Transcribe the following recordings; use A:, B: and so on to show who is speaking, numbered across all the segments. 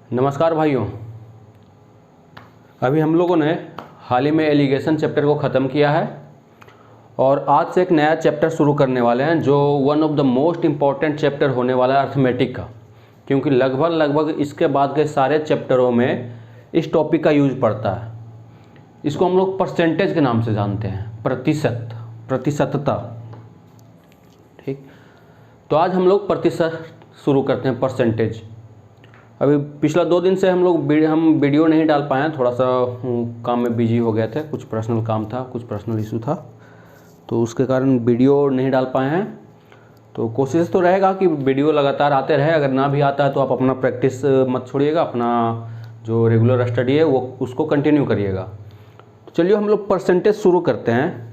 A: नमस्कार भाइयों। अभी हम लोगों ने हाल ही में एलिगेशन चैप्टर को ख़त्म किया है और आज से एक नया चैप्टर शुरू करने वाले हैं जो one of the most important chapter होने वाला है अर्थमेटिक का, क्योंकि लगभग इसके बाद के सारे चैप्टरों में इस टॉपिक का यूज पड़ता है। इसको हम लोग परसेंटेज के नाम से जानते हैं, प्रतिशतता। ठीक, तो आज हम लोग प्रतिशत शुरू करते हैं, परसेंटेज। अभी पिछला 2 दिन से हम वीडियो नहीं डाल पाए हैं, थोड़ा सा काम में बिजी हो गए थे, कुछ पर्सनल काम था, कुछ पर्सनल इशू था, तो उसके कारण वीडियो नहीं डाल पाए हैं। तो कोशिश तो रहेगा कि वीडियो लगातार आते रहे। अगर ना भी आता है तो आप अपना प्रैक्टिस मत छोड़िएगा, अपना जो रेगुलर स्टडी है वो उसको कंटिन्यू करिएगा। तो चलिए हम लोग परसेंटेज शुरू करते हैं।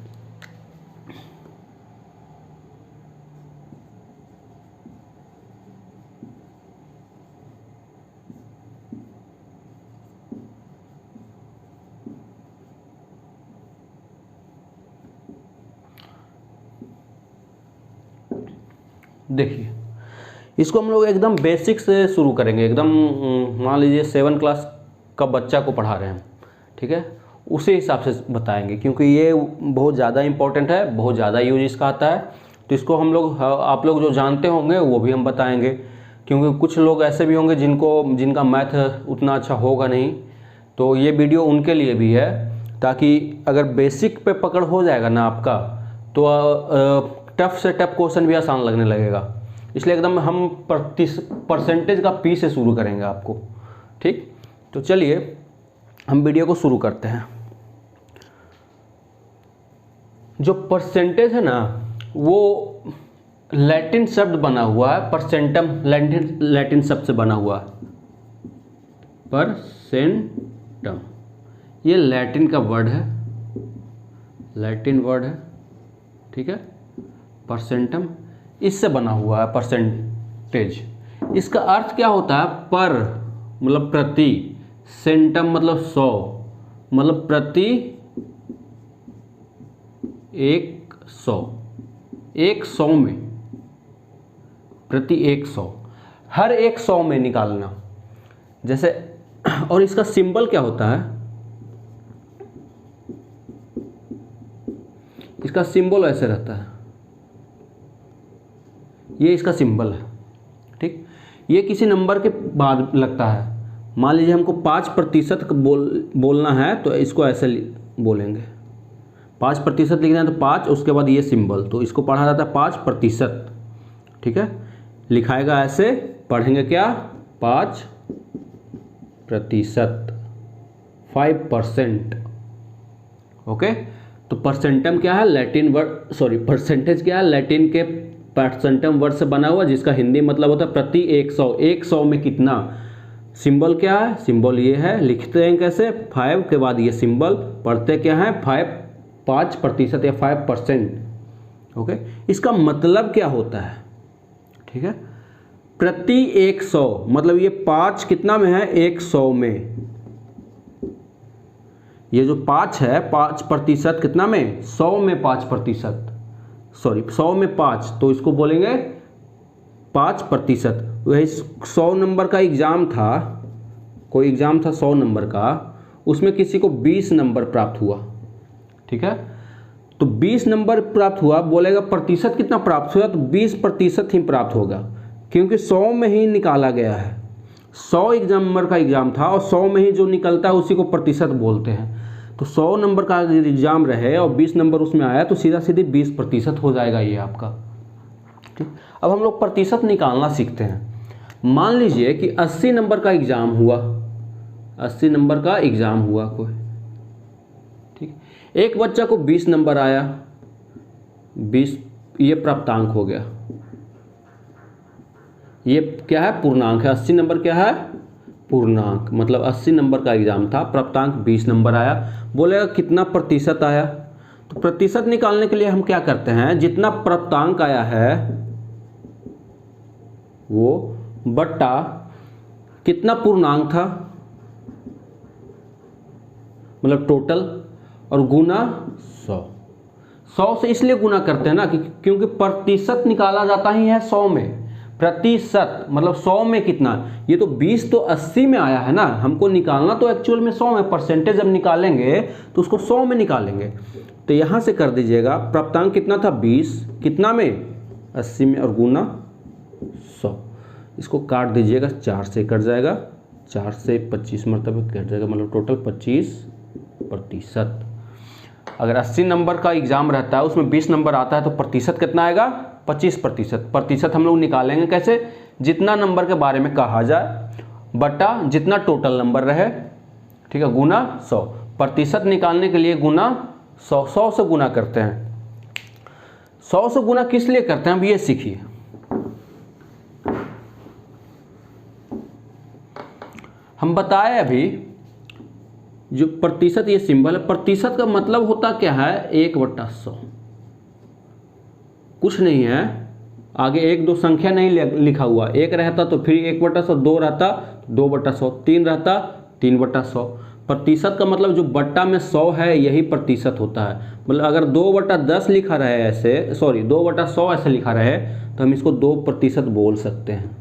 A: देखिए, इसको हम लोग एकदम बेसिक से शुरू करेंगे। एकदम मान लीजिए 7 क्लास का बच्चा को पढ़ा रहे हैं, ठीक है, उसी हिसाब से बताएंगे, क्योंकि ये बहुत ज़्यादा इम्पोर्टेंट है, बहुत ज़्यादा यूज इसका आता है। तो इसको हम लोग, आप लोग जो जानते होंगे वो भी हम बताएंगे, क्योंकि कुछ लोग ऐसे भी होंगे जिनका मैथ उतना अच्छा होगा नहीं, तो ये वीडियो उनके लिए भी है, ताकि अगर बेसिक पे पकड़ हो जाएगा ना आपका, तो टफ से टफ क्वेश्चन भी आसान लगने लगेगा। इसलिए एकदम हम परसेंटेज का पी से शुरू करेंगे आपको। ठीक, तो चलिए हम वीडियो को शुरू करते हैं। जो परसेंटेज है ना, वो लैटिन शब्द बना हुआ है, परसेंटम लैटिन शब्द से बना हुआ है, परसेंटम। ये लैटिन का वर्ड है, लैटिन वर्ड है, ठीक है, परसेंटम, इससे बना हुआ है परसेंटेज। इसका अर्थ क्या होता है? पर मतलब प्रति, सेंटम मतलब 100, मतलब प्रति 100 में, प्रति 100, हर 100 में निकालना। जैसे, और इसका सिंबल क्या होता है? इसका सिंबल ऐसे रहता है, ये इसका सिंबल है। ठीक, ये किसी नंबर के बाद लगता है। मान लीजिए हमको 5% बोलना है, तो इसको ऐसे बोलेंगे, 5% लिखना है तो 5, उसके बाद ये सिंबल, तो इसको पढ़ा जाता है 5%। ठीक है, लिखाएगा ऐसे, पढ़ेंगे क्या? 5%, 5%। ओके, तो परसेंटम क्या है? लैटिन वर्ड, सॉरी, परसेंटेज क्या है? लैटिन के परसेंटम वर्ड से बना हुआ, जिसका हिंदी मतलब होता है प्रति 100। 100 में कितना? सिंबल क्या है? सिंबल ये है, लिखते हैं कैसे? 5 के बाद ये सिंबल, पढ़ते क्या है? 5% या 5%। ओके, इसका मतलब क्या होता है? ठीक है, प्रति 100 मतलब ये 5 कितना में है? 100 में। ये जो 5 है, 5% कितना में? 100 में 5%, सॉरी 100 में 5, तो इसको बोलेंगे 5%। वही 100 नंबर का एग्ज़ाम था, कोई एग्ज़ाम था 100 नंबर का, उसमें किसी को 20 नंबर प्राप्त हुआ। ठीक है, तो 20 नंबर प्राप्त हुआ, बोलेगा प्रतिशत कितना प्राप्त हुआ? तो 20% ही प्राप्त होगा, क्योंकि 100 में ही निकाला गया है। 100 नंबर का एग्ज़ाम था और 100 में ही जो निकलता है उसी को प्रतिशत बोलते हैं। तो 100 नंबर का एग्ज़ाम रहे और 20 नंबर उसमें आया, तो सीधा सीधी 20% हो जाएगा ये आपका। ठीक, अब हम लोग प्रतिशत निकालना सीखते हैं। मान लीजिए कि 80 नंबर का एग्ज़ाम हुआ, 80 नंबर का एग्ज़ाम हुआ कोई, ठीक, एक बच्चा को 20 नंबर आया, 20 ये प्राप्तांक हो गया। ये क्या है? पूर्णांक है। 80 नंबर क्या है? पूर्णांक, मतलब 80 नंबर का एग्ज़ाम था, प्राप्तांक 20 नंबर आया, बोलेगा कितना प्रतिशत आया? तो प्रतिशत निकालने के लिए हम क्या करते हैं? जितना प्राप्तांक आया है वो बट्टा कितना पूर्णांक था, मतलब टोटल, और गुना 100 से इसलिए गुना करते हैं ना, क्योंकि प्रतिशत निकाला जाता ही है 100 में, प्रतिशत मतलब 100 में कितना, ये तो 20 तो 80 में आया है ना, हमको निकालना तो एक्चुअल में 100 में, परसेंटेज जब निकालेंगे तो उसको 100 में निकालेंगे। तो यहाँ से कर दीजिएगा प्राप्तांक कितना था 20, कितना में 80 में, और गुना 100, इसको काट दीजिएगा, 4 से कट जाएगा, 4 से 25 मरतबे कट जाएगा, मतलब टोटल 25%। अगर 80 नंबर का एग्जाम रहता है उसमें 20 नंबर आता है तो प्रतिशत कितना आएगा 25%। प्रतिशत हम लोग निकालेंगे कैसे, जितना नंबर के बारे में कहा जाए बटा जितना टोटल नंबर रहे, ठीक है, गुना 100। प्रतिशत निकालने के लिए गुना 100, 100 से गुना करते हैं। 100 से गुना किस लिए करते हैं अब ये सीखिए। हम बताए अभी जो प्रतिशत ये सिंबल है, प्रतिशत का मतलब होता क्या है 1/100, कुछ नहीं है, आगे 1-2 संख्या नहीं लिखा हुआ, 1 रहता तो फिर 1/100, 2 रहता 2/100, 3 रहता 3/100। प्रतिशत का मतलब जो बट्टा में 100 है यही प्रतिशत होता है। मतलब अगर 2/10 लिखा रहे ऐसे, सॉरी 2/100 ऐसे लिखा रहे तो हम इसको 2% बोल सकते हैं।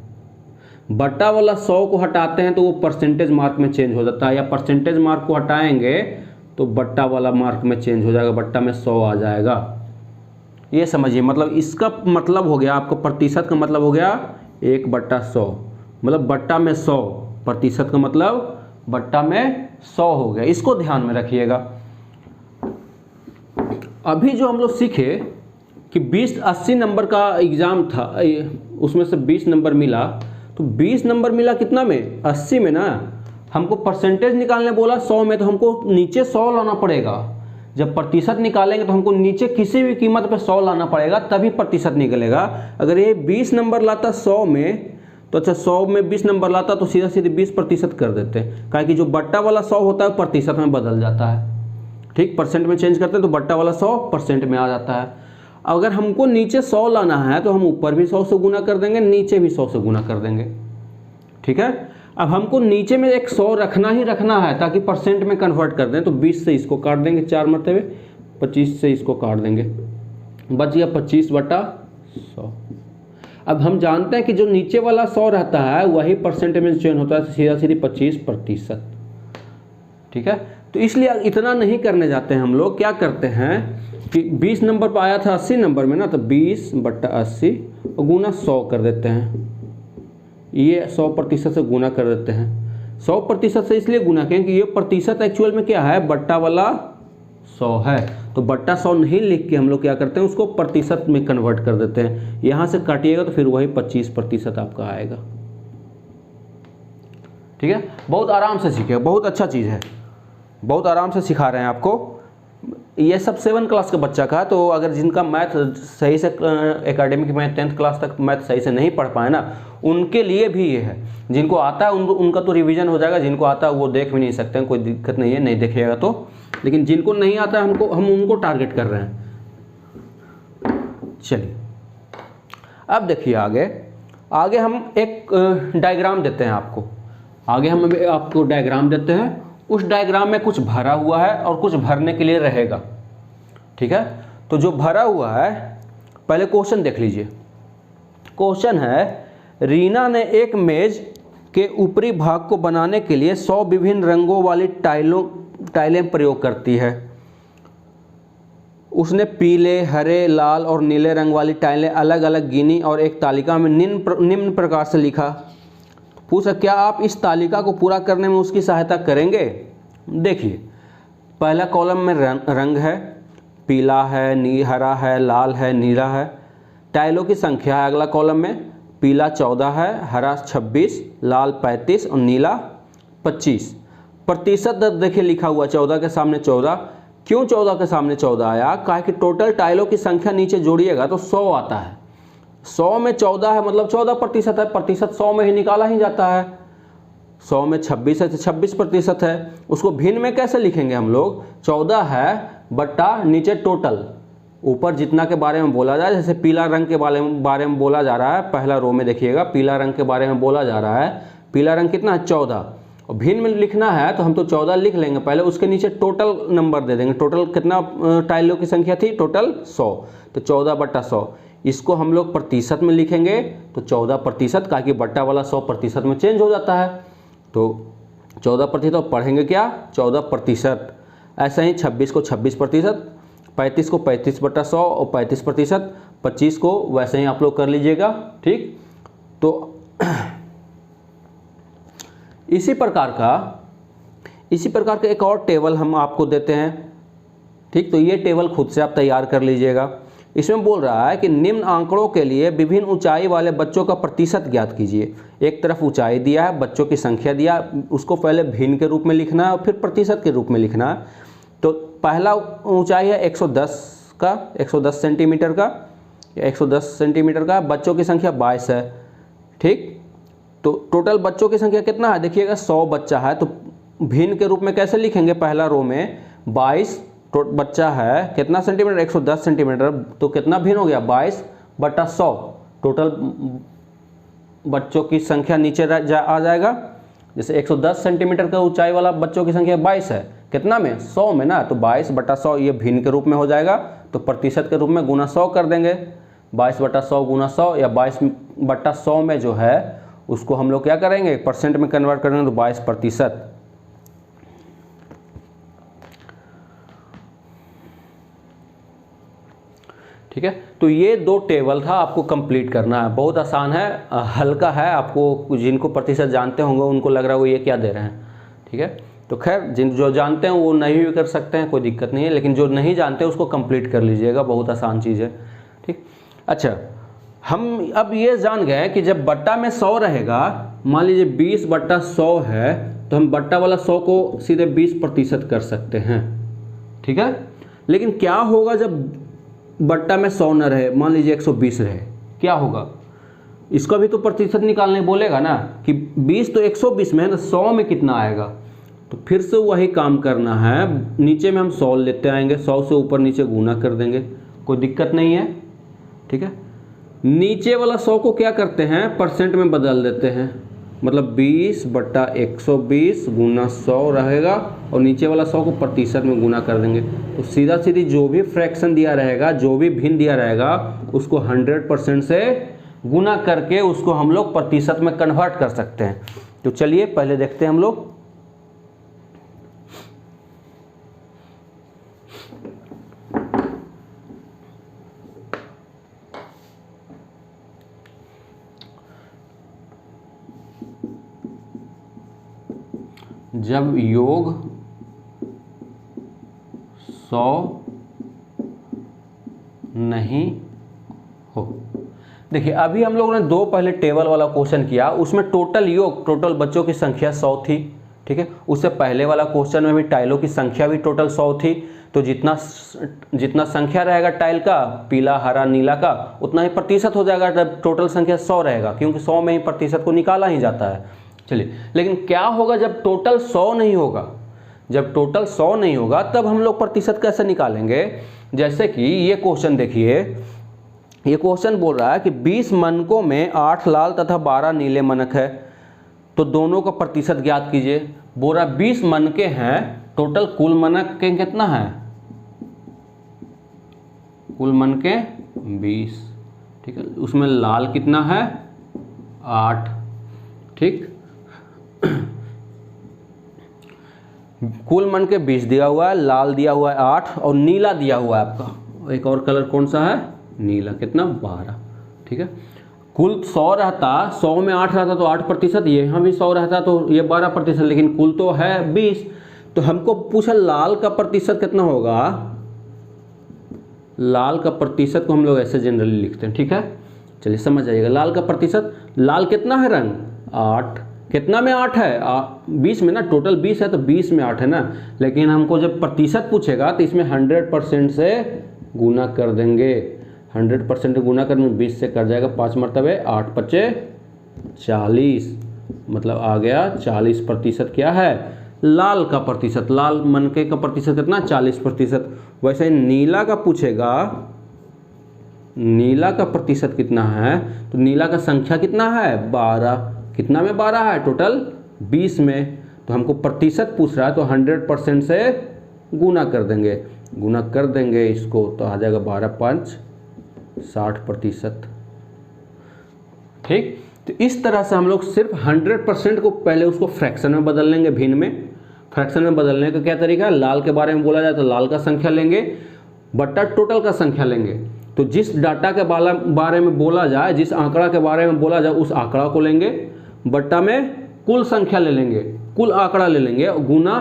A: बट्टा वाला 100 को हटाते हैं तो वो परसेंटेज मार्क में चेंज हो जाता है, या परसेंटेज मार्क को हटाएंगे तो बट्टा वाला मार्क में चेंज हो जाएगा, बट्टा में 100 आ जाएगा। ये समझिए, मतलब इसका मतलब हो गया आपको, प्रतिशत का मतलब हो गया 1/100, मतलब बट्टा में 100, प्रतिशत का मतलब बट्टा में 100 हो गया, इसको ध्यान में रखिएगा। अभी जो हम लोग सीखे कि 80 नंबर का एग्जाम था, उसमें से 20 नंबर मिला, तो 20 नंबर मिला कितना में 80 में ना, हमको परसेंटेज निकालने बोला 100 में, तो हमको नीचे 100 लाना पड़ेगा। जब प्रतिशत निकालेंगे तो हमको नीचे किसी भी कीमत पे 100 लाना पड़ेगा, तभी प्रतिशत निकलेगा। अगर ये 20 नंबर लाता 100 में तो अच्छा 100 में 20 नंबर लाता तो सीधा सीधे 20% कर देते हैं, काहे कि जो बट्टा वाला 100 होता है प्रतिशत में बदल जाता है, ठीक, परसेंट में चेंज करते हैं तो बट्टा वाला 100% में आ जाता है। अगर हमको नीचे 100 लाना है तो हम ऊपर भी 100 से गुना कर देंगे, नीचे भी 100 से गुना कर देंगे, ठीक है। अब हमको नीचे में एक 100 रखना ही रखना है ताकि परसेंट में कन्वर्ट कर दें, तो 20 से इसको काट देंगे 4 मरतबे, 25 से इसको काट देंगे, बच गया 25/100। अब हम जानते हैं कि जो नीचे वाला 100 रहता है वही परसेंट में चेंज होता है, सीधा सीधी 25%, ठीक है। तो इसलिए इतना नहीं करने जाते हैं हम लोग, क्या करते हैं कि 20 नंबर पर आया था 80 नंबर में ना, तो 20/80 और गुना 100 कर देते हैं, ये 100% से गुना कर देते हैं। 100% से इसलिए गुना करें कि ये प्रतिशत एक्चुअल में क्या है, बट्टा वाला 100 है, तो बट्टा 100 नहीं लिख के हम लोग क्या करते हैं उसको प्रतिशत में कन्वर्ट कर देते हैं। यहाँ से काटिएगा तो फिर वही 25% आपका आएगा, ठीक है। बहुत आराम से सीखिए, बहुत अच्छा चीज़ है, बहुत आराम से सिखा रहे हैं आपको। ये सब 7 क्लास का बच्चा का है, तो अगर जिनका मैथ सही से एकेडमिक में 10th क्लास तक मैथ सही से नहीं पढ़ पाए ना, उनके लिए भी ये है। जिनको आता है उनका तो रिवीजन हो जाएगा, जिनको आता है वो देख भी नहीं सकते हैं, कोई दिक्कत नहीं है, नहीं देखेगा तो। लेकिन जिनको नहीं आता है हम उनको टारगेट कर रहे हैं। चलिए अब देखिए आगे हम एक डायग्राम देते हैं आपको, आगे हम आपको डायग्राम देते हैं, उस डायग्राम में कुछ भरा हुआ है और कुछ भरने के लिए रहेगा, ठीक है। तो जो भरा हुआ है, पहले क्वेश्चन देख लीजिए। क्वेश्चन है, रीना ने एक मेज के ऊपरी भाग को बनाने के लिए 100 विभिन्न रंगों वाली टाइलें प्रयोग करती है। उसने पीले, हरे, लाल और नीले रंग वाली टाइलें अलग अलग गिनी और एक तालिका में निम्न प्रकार से लिखा। पूछा, क्या आप इस तालिका को पूरा करने में उसकी सहायता करेंगे? देखिए, पहला कॉलम में रंग है, पीला है, हरा है, लाल है, नीला है। टाइलों की संख्या है अगला कॉलम में, पीला 14 है, हरा 26, लाल 35 और नीला 25। प्रतिशत देखिए लिखा हुआ 14 के सामने 14। क्यों 14 के सामने 14 आया? कहा कि टोटल टाइलों की संख्या नीचे जोड़िएगा तो 100 आता है। 100 में 14 है मतलब 14% है, प्रतिशत 100 में ही निकाला ही जाता है। 100 में 26 है तो 26% है। उसको भिन्न में कैसे लिखेंगे हम लोग? 14 है बट्टा नीचे टोटल, ऊपर जितना के बारे में बोला जाए, जैसे पीला रंग के बारे में बोला जा रहा है, पहला रो में देखिएगा, पीला रंग के बारे में बोला जा रहा है। पीला रंग कितना है? 14। और भिन्न में लिखना है तो हम तो 14 लिख लेंगे पहले, उसके नीचे टोटल नंबर दे देंगे। टोटल कितना टाइलों की संख्या थी? टोटल 100, तो 14/100। इसको हम लोग प्रतिशत में लिखेंगे तो 14%, का कि बट्टा वाला 100% में चेंज हो जाता है, तो 14%। तो पढ़ेंगे क्या 14%। ऐसा ही 26 को 26%, 35 को 35/100 और 35%, 25 को वैसे ही आप लोग कर लीजिएगा। ठीक, तो इसी प्रकार का एक और टेबल हम आपको देते हैं। ठीक, तो ये टेबल खुद से आप तैयार कर लीजिएगा। इसमें बोल रहा है कि निम्न आंकड़ों के लिए विभिन्न ऊंचाई वाले बच्चों का प्रतिशत ज्ञात कीजिए। एक तरफ ऊंचाई दिया है, बच्चों की संख्या दिया, उसको पहले भिन्न के रूप में लिखना है और फिर प्रतिशत के रूप में लिखना है। तो पहला ऊंचाई है 110 सेंटीमीटर का, 110 सेंटीमीटर का, बच्चों की संख्या 22 है। ठीक, तो टोटल बच्चों की संख्या कितना है, देखिएगा 100 बच्चा है, तो भिन्न के रूप में कैसे लिखेंगे, पहला रो में 22 बच्चा है, कितना सेंटीमीटर 110 सेंटीमीटर, तो कितना भिन्न हो गया 22/100। टोटल बच्चों की संख्या नीचे आ जाएगा। जैसे 110 सेंटीमीटर का ऊंचाई वाला बच्चों की संख्या 22 है, कितना में 100 में ना, तो 22/100 ये भिन्न के रूप में हो जाएगा, तो प्रतिशत के रूप में गुना 100 कर देंगे। 22/100 गुना 100 या 22/100 में जो है उसको हम लोग क्या करेंगे, परसेंट में कन्वर्ट करेंगे तो 22%। ठीक है, तो ये 2 टेबल था, आपको कंप्लीट करना है। बहुत आसान है, हल्का है। आपको जिनको प्रतिशत जानते होंगे उनको लग रहा है वो ये क्या दे रहे हैं। ठीक है, तो खैर जो जानते हैं वो नहीं भी कर सकते हैं, कोई दिक्कत नहीं है, लेकिन जो नहीं जानते उसको कंप्लीट कर लीजिएगा, बहुत आसान चीज़ है। ठीक, अच्छा, हम अब ये जान गए कि जब बट्टा में 100 रहेगा, मान लीजिए 20/100 है, तो हम बट्टा वाला 100 को सीधे 20% कर सकते हैं। ठीक है, लेकिन क्या होगा जब बट्टा में 100 न रहे, मान लीजिए 120 रहे, क्या होगा, इसका भी तो प्रतिशत निकालने बोलेगा ना कि 20 तो 120 में है ना, 100 में कितना आएगा। तो फिर से वही काम करना है, नीचे में हम 100 लेते आएंगे, 100 से ऊपर नीचे गुना कर देंगे, कोई दिक्कत नहीं है। ठीक है, नीचे वाला 100 को क्या करते हैं, परसेंट में बदल देते हैं, मतलब 20/120 गुना 100 रहेगा, और नीचे वाला 100 को प्रतिशत में गुना कर देंगे। तो सीधा सीधी जो भी फ्रैक्शन दिया रहेगा, जो भी भिन्न दिया रहेगा, उसको 100% से गुना करके उसको हम लोग प्रतिशत में कन्वर्ट कर सकते हैं। तो चलिए पहले देखते हैं हम लोग। जब योग 100 नहीं हो, देखिए अभी हम लोगों ने 2 पहले टेबल वाला क्वेश्चन किया, उसमें टोटल बच्चों की संख्या 100 थी। ठीक है, उससे पहले वाला क्वेश्चन में भी टाइलों की संख्या भी टोटल 100 थी। तो जितना संख्या रहेगा टाइल का, पीला हरा नीला का, उतना ही प्रतिशत हो जाएगा, जब टोटल संख्या 100 रहेगा, क्योंकि 100 में ही प्रतिशत को निकाला ही जाता है। चलिए, लेकिन क्या होगा जब टोटल 100 नहीं होगा, जब टोटल 100 नहीं होगा तब हम लोग प्रतिशत कैसे निकालेंगे। जैसे कि ये क्वेश्चन देखिए, ये क्वेश्चन बोल रहा है कि 20 मनकों में 8 लाल तथा 12 नीले मनक है, तो दोनों का प्रतिशत ज्ञात कीजिए। बोल रहा 20 मनके हैं, टोटल कुल मनक के कितना है, कुल मनके 20। ठीक है, उसमें लाल कितना है 8। ठीक, कुल मन के 20 दिया हुआ है, लाल दिया हुआ है 8 और नीला दिया हुआ है आपका, एक और कलर कौन सा है, नीला, कितना 12। ठीक है, कुल 100 रहता, 100 में 8 रहता तो 8%, यहाँ भी 100 रहता तो ये 12%, लेकिन कुल तो है 20। तो हमको पूछा लाल का प्रतिशत कितना होगा। लाल का प्रतिशत को हम लोग ऐसे जनरली लिखते हैं। ठीक है, चलिए समझ जाइएगा, लाल का प्रतिशत, लाल कितना है रंग 8, कितना में 8 है 20 में ना, टोटल 20 है तो 20 में 8 है ना, लेकिन हमको जब प्रतिशत पूछेगा तो इसमें 100% से गुना कर देंगे। 100% गुना करने में 20 से कर जाएगा 5 मरतबे, 8 पच्चे 40, मतलब आ गया 40% क्या है लाल का प्रतिशत। लाल मनके का प्रतिशत कितना 40%। वैसे नीला का पूछेगा, नीला का प्रतिशत कितना है, तो नीला का संख्या कितना है 12, कितना में 12 है टोटल 20 में, तो हमको प्रतिशत पूछ रहा है तो 100% से गुना कर देंगे, गुना कर देंगे इसको तो आ जाएगा 12 5 60%। ठीक, तो इस तरह से हम लोग सिर्फ 100% को पहले उसको फ्रैक्शन में बदल लेंगे, भिन्न में। फ्रैक्शन में बदलने का क्या तरीका है, लाल के बारे में बोला जाए तो लाल का संख्या लेंगे बट्टा टोटल का संख्या लेंगे। तो जिस डाटा के बारे में बोला जाए, जिस आंकड़ा के बारे में बोला जाए उस आंकड़ा को लेंगे, बट्टा में कुल संख्या ले लेंगे, कुल आंकड़ा ले लेंगे और गुना,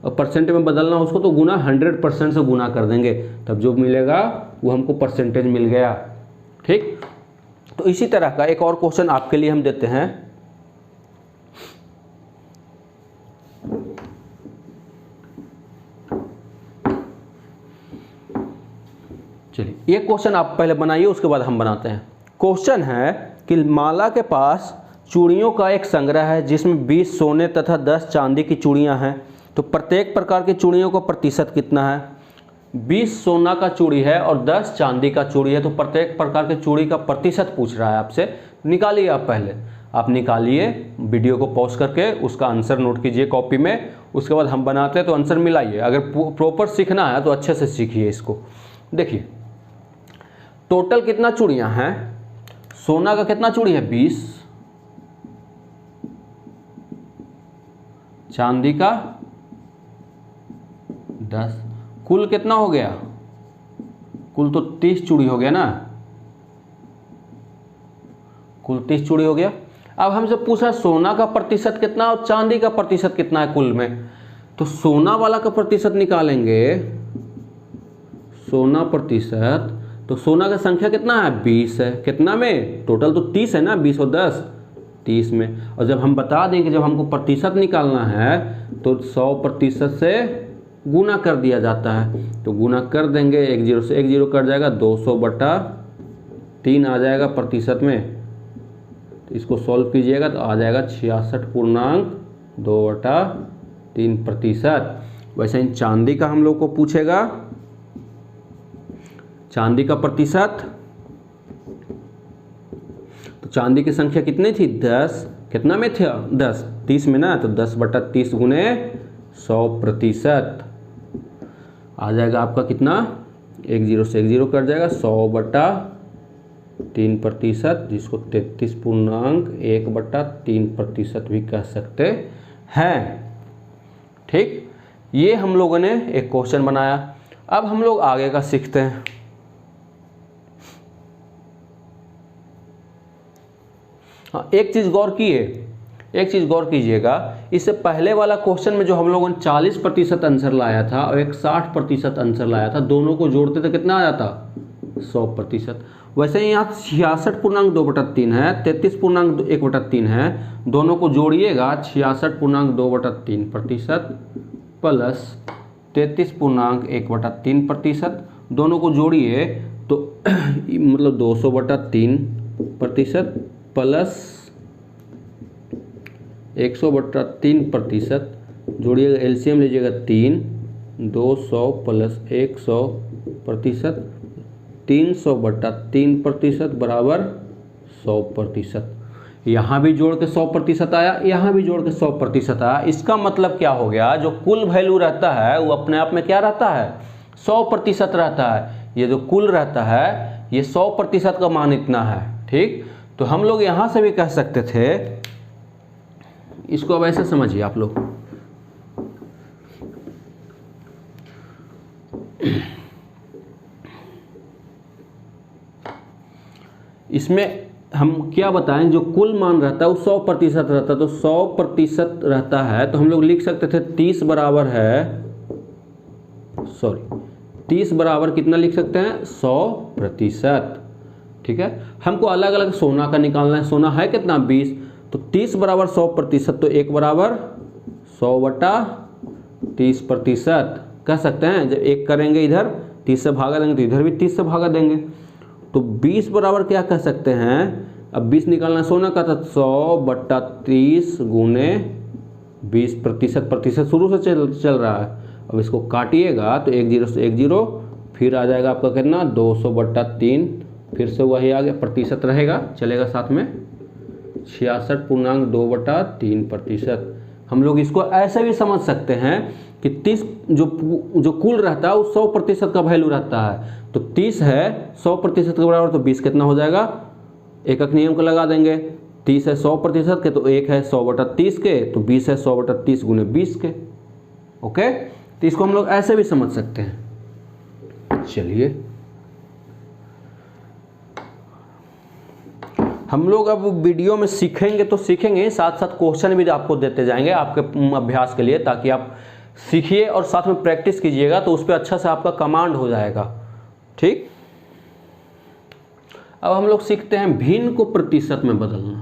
A: परसेंट में बदलना उसको तो गुना 100% से गुना कर देंगे, तब जो मिलेगा वो हमको परसेंटेज मिल गया। ठीक, तो इसी तरह का एक और क्वेश्चन आपके लिए हम देते हैं। चलिए ये क्वेश्चन आप पहले बनाइए, उसके बाद हम बनाते हैं। क्वेश्चन है कि माला के पास चूड़ियों का एक संग्रह है जिसमें 20 सोने तथा 10 चांदी की चूड़ियां हैं, तो प्रत्येक प्रकार की चूड़ियों का प्रतिशत कितना है। 20 सोना का चूड़ी है और 10 चांदी का चूड़ी है, तो प्रत्येक प्रकार की चूड़ी का प्रतिशत पूछ रहा है आपसे। निकालिए, आप पहले आप निकालिए, वीडियो को पॉज करके उसका आंसर नोट कीजिए कॉपी में, उसके बाद हम बनाते हैं तो आंसर मिलाइए। अगर प्रॉपर सीखना है तो अच्छे से सीखिए इसको। देखिए टोटल कितना चूड़ियां हैं, सोना का कितना चूड़ी है 20, चांदी का 10, कुल कितना हो गया, कुल तो 30 चूड़ी हो गया ना, कुल 30 चूड़ी हो गया। अब हमसे पूछा सोना का प्रतिशत कितना और चांदी का प्रतिशत कितना है कुल में, तो सोना वाला का प्रतिशत निकालेंगे, सोना प्रतिशत, तो सोना का संख्या कितना है 20 है, कितना में, टोटल तो 30 है ना, 20 और 10 30 में। और जब हम बता दें कि जब हमको प्रतिशत निकालना है तो 100% से गुना कर दिया जाता है, तो गुना कर देंगे, 1 0 से 1 0 कट जाएगा, 200/3 आ जाएगा प्रतिशत में। तो इसको सॉल्व कीजिएगा तो आ जाएगा 66.2/3%। वैसे ही चांदी का हम लोग को पूछेगा, चांदी का प्रतिशत, तो चांदी की संख्या कितनी थी 10, कितना में था 10, 30 में ना, तो 10/30 गुने 100% आ जाएगा आपका कितना, 1 0 से 1 0 कट जाएगा, 100/3%, जिसको 33.1/3% भी कह सकते हैं। ठीक, ये हम लोगों ने एक क्वेश्चन बनाया। अब हम लोग आगे का सीखते हैं। हाँ, एक चीज़ गौर किए, एक चीज़ गौर कीजिएगा, इससे पहले वाला क्वेश्चन में जो हम लोगों ने 40% आंसर लाया था और एक 60% आंसर लाया था, दोनों को जोड़ते तो कितना आ जाता 100%। वैसे ही यहाँ 66.2/3 है, 33.1/3 है, दोनों को जोड़िएगा 66.2/3% प्लस 33.1/3%, दोनों को जोड़िए तो मतलब 200/3% प्लस 100/3%, जोड़िएगा, एलसीएम लीजिएगा 3, 200 प्लस 100%, 300/3% बराबर 100%। यहाँ भी जोड़ के 100% आया, यहाँ भी जोड़ के 100% आया। इसका मतलब क्या हो गया, जो कुल वैल्यू रहता है वो अपने आप में क्या रहता है 100% रहता है। ये जो कुल रहता है ये 100% का मान इतना है। ठीक, तो हम लोग यहाँ से भी कह सकते थे, इसको अब ऐसे समझिए आप लोग, इसमें हम क्या बताएं, जो कुल मान रहता है वो 100% रहता है, तो 100% रहता है तो हम लोग लिख सकते थे 30 बराबर है, 30 बराबर कितना लिख सकते हैं 100%। ठीक है, हमको अलग अलग सोना का निकालना है, सोना है कितना 20, तो 30 बराबर 100%, तो 1 बराबर 100/30% कह सकते हैं। जब 1 करेंगे इधर 30 से भागा देंगे तो इधर भी 30 से भागा देंगे, तो 20 बराबर क्या कह सकते हैं, अब 20 निकालना सोना का था 100/30 गुने 20%, प्रतिशत शुरू से चल रहा है। अब इसको काटिएगा तो 1 0 से 1 0, फिर आ जाएगा आपका कितना 200/3, फिर से वही आ गया, प्रतिशत रहेगा चलेगा साथ में 66.2/3%। हम लोग इसको ऐसे भी समझ सकते हैं कि 30 जो कुल रहता है वो 100% का वैल्यू रहता है। तो 30 है 100% के बराबर, तो 20 कितना हो जाएगा, एकक नियम को लगा देंगे। 30 है 100% के, तो 1 है 100/30 के, तो 20 है 100/30 गुने 20 के। ओके, तो इसको हम लोग ऐसे भी समझ सकते हैं। चलिए हम लोग अब वीडियो में सीखेंगे तो सीखेंगे, साथ साथ क्वेश्चन भी आपको देते जाएंगे आपके अभ्यास के लिए, ताकि आप सीखिए और साथ में प्रैक्टिस कीजिएगा, तो उस पर अच्छा से आपका कमांड हो जाएगा। ठीक, अब हम लोग सीखते हैं भिन्न को प्रतिशत में बदलना।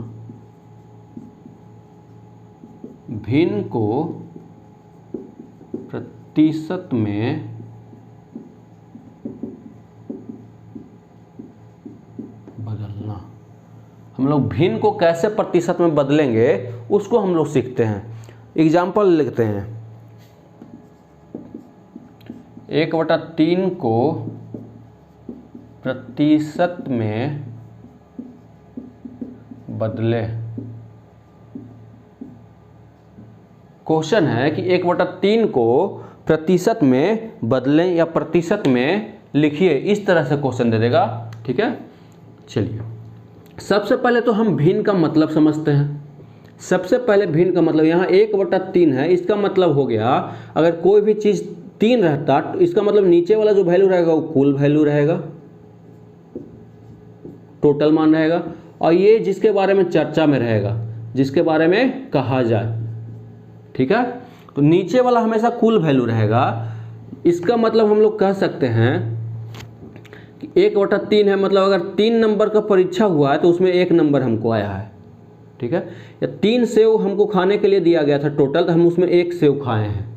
A: भिन्न को प्रतिशत में बदलना। हम लोग भिन्न को कैसे प्रतिशत में बदलेंगे उसको हम लोग सीखते हैं। एग्जाम्पल लिखते हैं, 1/3 को प्रतिशत में बदले। क्वेश्चन है कि 1/3 को प्रतिशत में बदलें या प्रतिशत में लिखिए, इस तरह से क्वेश्चन दे देगा। ठीक है, चलिए सबसे पहले तो हम भिन्न का मतलब समझते हैं। सबसे पहले भिन्न का मतलब, यहाँ 1/3 है, इसका मतलब हो गया अगर कोई भी चीज़ 3 रहता तो इसका मतलब नीचे वाला जो वैल्यू रहेगा वो कुल वैल्यू रहेगा, टोटल मान रहेगा। और ये जिसके बारे में चर्चा में रहेगा, जिसके बारे में कहा जाए। ठीक है, तो नीचे वाला हमेशा कुल वैल्यू रहेगा। इसका मतलब हम लोग कह सकते हैं कि 1/3 है, मतलब अगर 3 नंबर का परीक्षा हुआ है तो उसमें 1 नंबर हमको आया है। ठीक है, या 3 सेव हमको खाने के लिए दिया गया था टोटल, तो हम उसमें 1 सेव खाए हैं।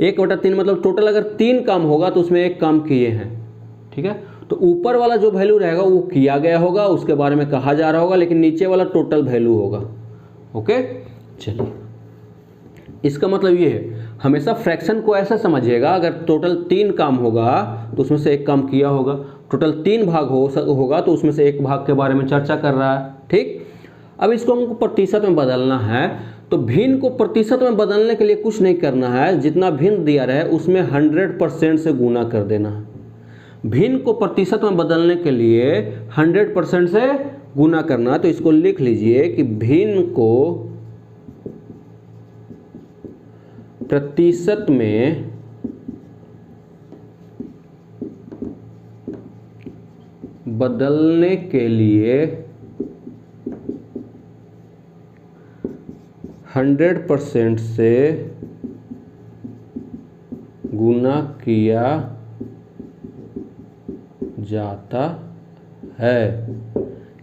A: 1/3 मतलब टोटल अगर 3 काम होगा तो उसमें 1 काम किए हैं। ठीक है, तो ऊपर वाला जो वैल्यू रहेगा वो किया गया होगा, उसके बारे में कहा जा रहा होगा, लेकिन नीचे वाला टोटल वैल्यू होगा। ओके, चलिए इसका मतलब ये है, हमेशा फ्रैक्शन को ऐसा समझिएगा, अगर टोटल 3 काम होगा तो उसमें से 1 काम किया होगा, टोटल 3 भाग होगा तो उसमें से 1 भाग के बारे में चर्चा कर रहा है। ठीक, अब इसको हमको प्रतिशत में बदलना है, तो भिन्न को प्रतिशत में बदलने के लिए कुछ नहीं करना है, जितना भिन्न दिया रहे उसमें 100% से गुना कर देना है। भिन्न को प्रतिशत में बदलने के लिए 100% से गुना करना, तो इसको लिख लीजिए कि भिन्न को प्रतिशत में बदलने के लिए 100% से गुना किया जाता है।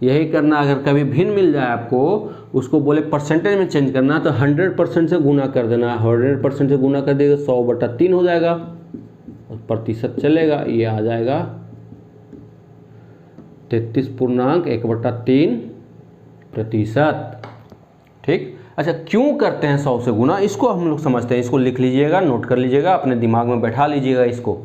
A: यही करना, अगर कभी भिन्न मिल जाए आपको, उसको बोले परसेंटेज में चेंज करना, तो 100% से गुना कर देना। 100% से गुना कर देगा 100/3 हो जाएगा, और प्रतिशत चलेगा, ये आ जाएगा 33.1/3%। ठीक, अच्छा क्यों करते हैं 100 से गुना, इसको हम लोग समझते हैं। इसको लिख लीजिएगा, नोट कर लीजिएगा, अपने दिमाग में बैठा लीजिएगा इसको।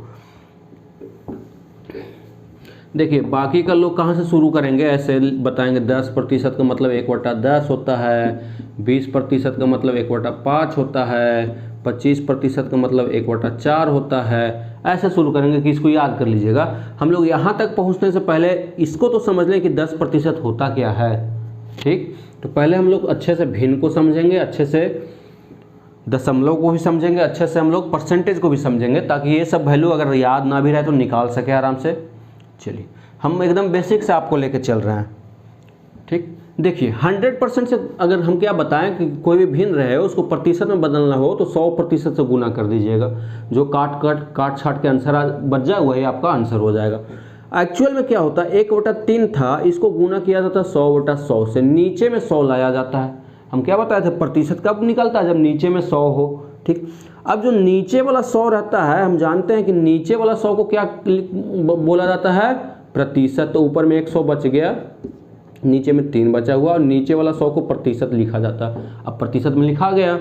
A: देखिए बाकी का लोग कहाँ से शुरू करेंगे, ऐसे बताएंगे 10% का मतलब 1/10 होता है, 20% का मतलब 1/5 होता है, 25% का मतलब 1/4 होता है, ऐसे शुरू करेंगे कि इसको याद कर लीजिएगा। हम लोग यहाँ तक पहुँचने से पहले इसको तो समझ लें कि 10% होता क्या है। ठीक, तो पहले हम लोग अच्छे से भिन्न को समझेंगे, अच्छे से दशमलव को भी समझेंगे, अच्छे से हम लोग परसेंटेज को भी समझेंगे, ताकि ये सब वैल्यू अगर याद ना भी रहे तो निकाल सके आराम से। चलिए हम एकदम बेसिक से आपको लेके चल रहे हैं। ठीक, देखिए 100% से अगर हम क्या बताएं कि कोई भी भिन्न रहे उसको प्रतिशत में बदलना हो तो 100% से गुना कर दीजिएगा। जो काट छाट के आंसर बच जाए वही आपका आंसर हो जाएगा। एक्चुअल में क्या होता है, 1/3 था, इसको गुना किया जाता है 100/100 से, नीचे में 100 लाया जाता है। हम क्या बताए थे, प्रतिशत कब निकलता है, जब नीचे में 100 हो। ठीक, अब जो नीचे वाला 100 रहता है, हम जानते हैं कि नीचे वाला 100 को क्या बोला जाता है, प्रतिशत। तो ऊपर में 100 बच गया, नीचे में 3 बचा हुआ, और नीचे वाला 100 को प्रतिशत लिखा जाता है। अब प्रतिशत में लिखा गया,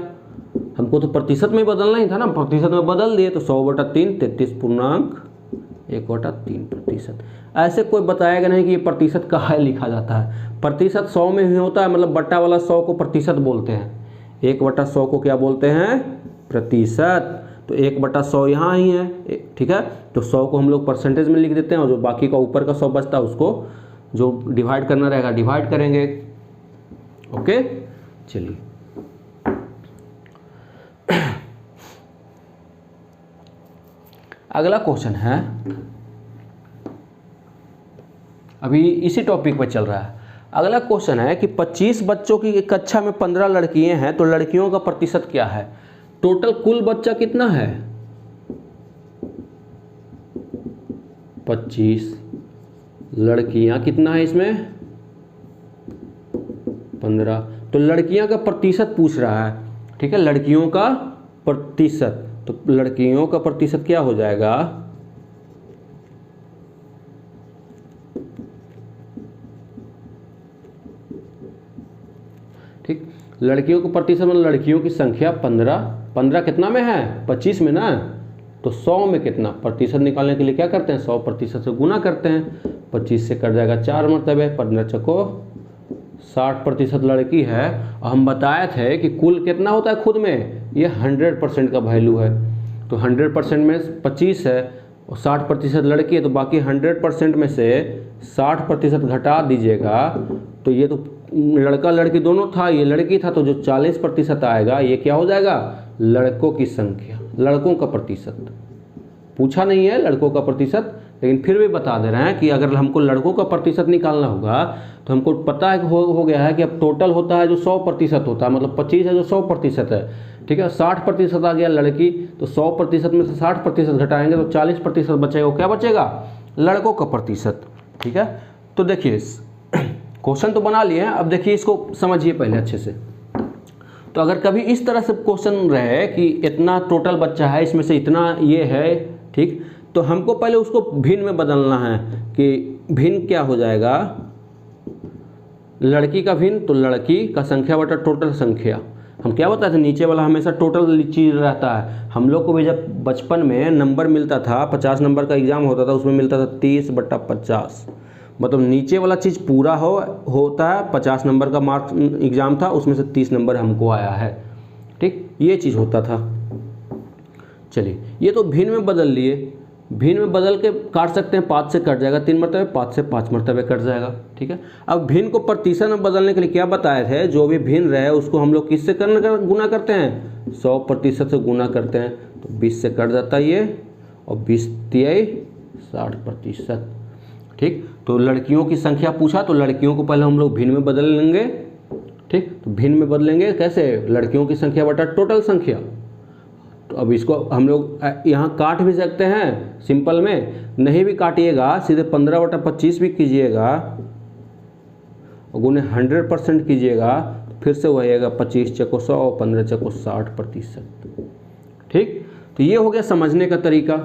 A: हमको तो प्रतिशत में बदलना ही था ना, प्रतिशत में बदल दिए, तो 100/3 33.1/3%। ऐसे कोई बताएगा नहीं कि ये प्रतिशत कहाँ लिखा जाता है। प्रतिशत 100 में ही होता है, मतलब बट्टा वाला 100 को प्रतिशत बोलते हैं। 1/100 को क्या बोलते हैं? प्रतिशत। तो 1/100 यहाँ ही है, ठीक है। तो 100 को हम लोग परसेंटेज में लिख देते हैं और जो बाकी का ऊपर का 100 बचता है उसको जो डिवाइड करना रहेगा डिवाइड करेंगे। ओके, चलिए अगला क्वेश्चन है, अभी इसी टॉपिक पर चल रहा है। अगला क्वेश्चन है कि 25 बच्चों की एक कक्षा में 15 लड़कियां हैं, तो लड़कियों का प्रतिशत क्या है? टोटल कुल बच्चा कितना है? 25, लड़कियां कितना है इसमें? 15। तो लड़कियां का प्रतिशत पूछ रहा है, ठीक है, लड़कियों का प्रतिशत। तो लड़कियों का प्रतिशत क्या हो जाएगा? ठीक, लड़कियों का प्रतिशत मतलब लड़कियों की संख्या 15 कितना में है? 25 में ना। तो 100 में कितना? प्रतिशत निकालने के लिए क्या करते हैं? 100% से गुना करते हैं। 25 से कट जाएगा 4 मरतबे, 15 चको 60% लड़की है। और हम बताए थे कि कुल कितना होता है खुद में? ये 100% का वैल्यू है। तो 100% में 25 है और 60% लड़की है, तो बाकी 100% में से 60% घटा दीजिएगा। तो ये तो लड़का लड़की दोनों था, ये लड़की था, तो जो 40% आएगा ये क्या हो जाएगा? लड़कों की संख्या, लड़कों का प्रतिशत। पूछा नहीं है लड़कों का प्रतिशत, लेकिन फिर भी बता दे रहे हैं कि अगर हमको लड़कों का प्रतिशत निकालना होगा तो हमको पता है हो गया है कि अब टोटल होता है जो 100% होता है, मतलब 25 है जो 100% है, ठीक है। 60% आ गया लड़की, तो 100% में से 60% घटाएंगे तो 40% बचेगा। क्या बचेगा? लड़कों का प्रतिशत, ठीक है। तो देखिए क्वेश्चन तो बना लिए हैं, अब देखिए इसको समझिए पहले अच्छे से। तो अगर कभी इस तरह से क्वेश्चन रहे कि इतना टोटल बच्चा है, इसमें से इतना ये है, ठीक, तो हमको पहले उसको भिन्न में बदलना है कि भिन्न क्या हो जाएगा? लड़की का भिन्न, तो लड़की का संख्या बटा टोटल संख्या। हम क्या बताते थे? नीचे वाला हमेशा टोटल चीज़ रहता है। हम लोग को भी जब बचपन में नंबर मिलता था, 50 नंबर का एग्ज़ाम होता था, उसमें मिलता था 30/50, मतलब नीचे वाला चीज़ पूरा होता है। 50 नंबर का मार्क्स एग्ज़ाम था, उसमें से 30 नंबर हमको आया है, ठीक, ये चीज़ होता था। चलिए ये तो भिन्न में बदल लिए, भिन्न में बदल के काट सकते हैं, 5 से कट जाएगा 3 मरतबे, 5 से 5 मरतबे कट जाएगा, ठीक है। अब भिन्न को प्रतिशत में बदलने के लिए क्या बताए थे? जो भी भिन्न रहे उसको हम लोग किससे गुना करते हैं? 100% से गुना करते हैं। तो 20 से कट जाता है ये, और 20 तिहाई 60%, ठीक। तो लड़कियों की संख्या पूछा, तो लड़कियों को पहले हम लोग भिन्न में बदल लेंगे, ठीक। तो भिन्न में बदलेंगे कैसे? लड़कियों की संख्या बटा टोटल संख्या। तो अब इसको हम लोग यहाँ काट भी सकते हैं सिंपल में, नहीं भी काटिएगा सीधे 15/25 भी कीजिएगा और गुने 100% कीजिएगा, तो फिर से वही आएगा 25 चको 100 और 15 चको 60%, ठीक। तो ये हो गया समझने का तरीका।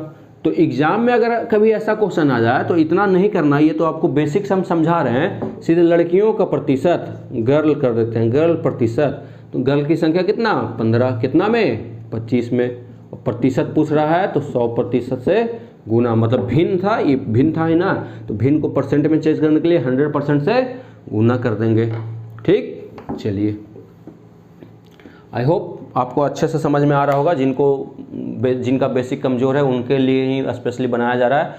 A: तो एग्जाम में अगर कभी ऐसा क्वेश्चन आ जाए तो इतना नहीं करना, ये तो आपको बेसिक्स हम समझा रहे हैं। सीधे लड़कियों का प्रतिशत गर्ल कर देते हैं, गर्ल प्रतिशत। तो गर्ल की संख्या कितना? 15 कितना में? 25 में। और प्रतिशत पूछ रहा है तो 100% से गुना, मतलब भिन्न था, ये भिन्न था ही ना, तो भिन्न को परसेंट में चेंज करने के लिए 100% से गुना कर देंगे, ठीक। चलिए आई होप आपको अच्छे से समझ में आ रहा होगा। जिनका बेसिक कमज़ोर है उनके लिए ही स्पेशली बनाया जा रहा है।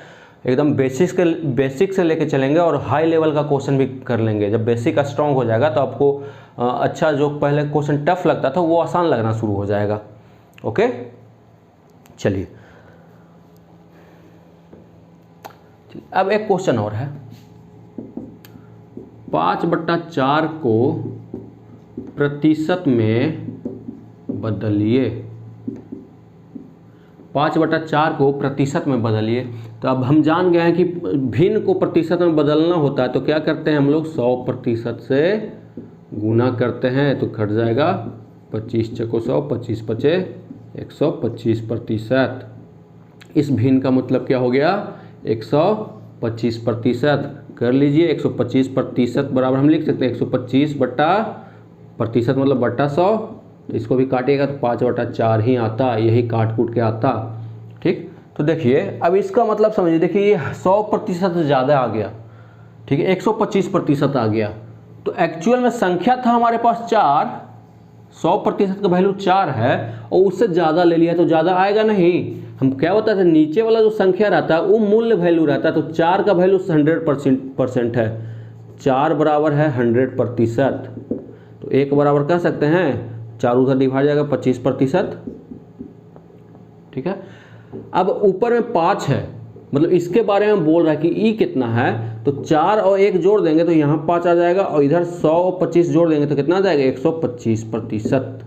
A: एकदम बेसिक से लेके चलेंगे और हाई लेवल का क्वेश्चन भी कर लेंगे। जब बेसिक स्ट्रॉन्ग हो जाएगा तो आपको अच्छा, जो पहले क्वेश्चन टफ लगता था वो आसान लगना शुरू हो जाएगा। ओके, चलिए अब एक क्वेश्चन और है। 5/4 को प्रतिशत में बदलिए। 5/4 को प्रतिशत में बदलिए। तो अब हम जान गए हैं कि भिन्न को प्रतिशत में बदलना होता है, तो क्या करते हैं हम लोग? 100% से गुना करते हैं, तो कट जाएगा 25 चको 100, 25 पचे 125%। इस भिन्न का मतलब क्या हो गया? 125%। कर लीजिए 125% बराबर हम लिख सकते हैं 125 बट्टा प्रतिशत मतलब बट्टा 100। तो इसको भी काटिएगा तो 5/4 ही आता, यही काट कूट के आता, ठीक। तो देखिए अब इसका मतलब समझिए, देखिए ये 100% से ज़्यादा आ गया, ठीक है, 125% आ गया। तो एक्चुअल में संख्या था हमारे पास 4, 100% का वैल्यू 4 है और उससे ज़्यादा ले लिया तो ज़्यादा आएगा नहीं। हम क्या होता है, नीचे वाला जो संख्या रहता है वो मूल्य वैल्यू रहता है। तो 4 का वैल्यू 100% है, 4 बराबर है 100%। तो 1 बराबर कह सकते हैं 4 उधर डिवाइड जाएगा 25%। ठीक है। अब ऊपर में 5 है, मतलब इसके बारे में बोल रहा है कि ई कितना है, तो 4 और 1 जोड़ देंगे तो यहाँ 5 आ जाएगा और इधर 100 और 25 जोड़ देंगे तो कितना आ जाएगा 125%।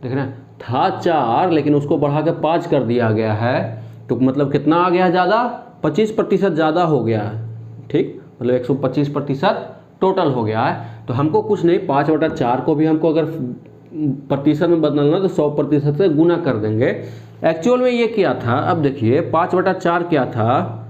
A: देख रहे हैं, था 4 लेकिन उसको बढ़ा के 5 कर दिया गया है, तो मतलब कितना आ गया ज़्यादा, 25% ज़्यादा हो गया है। ठीक, मतलब 125% टोटल हो गया है। तो हमको कुछ नहीं, 5/4 को भी हमको अगर प्रतिशत में बदलना तो 100% से गुना कर देंगे। एक्चुअल में ये क्या था, अब देखिए 5/4 क्या था,